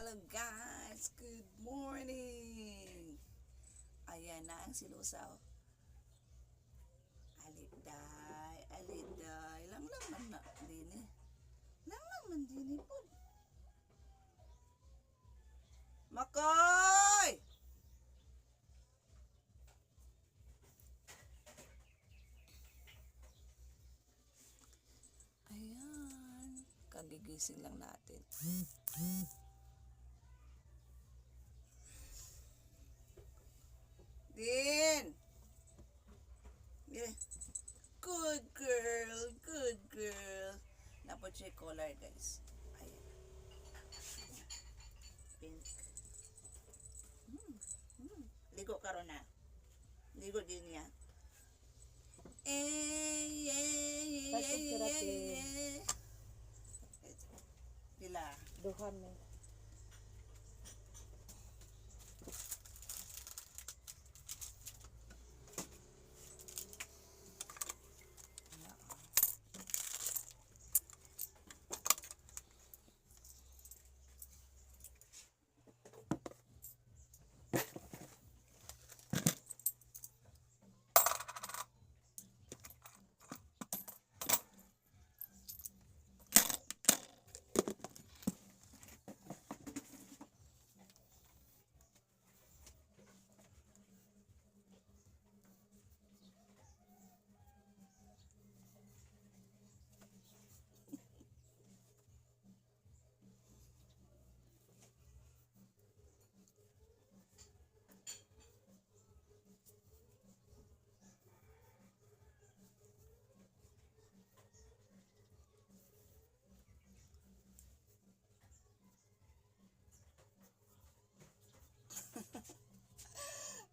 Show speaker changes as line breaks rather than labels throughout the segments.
Hello guys, good morning. Ayan na ang silusaw. Aliday, lang naman na din eh. Lang naman din eh po. Makoy! Ayan, kagigising lang natin. Din! Good girl, good girl. Napot siya color guys. Ayan. Pink. Ligo ka ron na. Ligo din niya. Pila.
Duhan mo.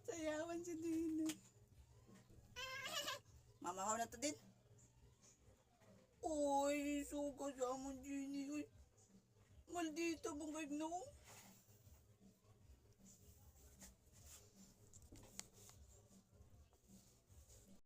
Sayawan si Dina. Mamahaw na to din. Uy, suka sa amon Dini. Uy, maldita bang kayo na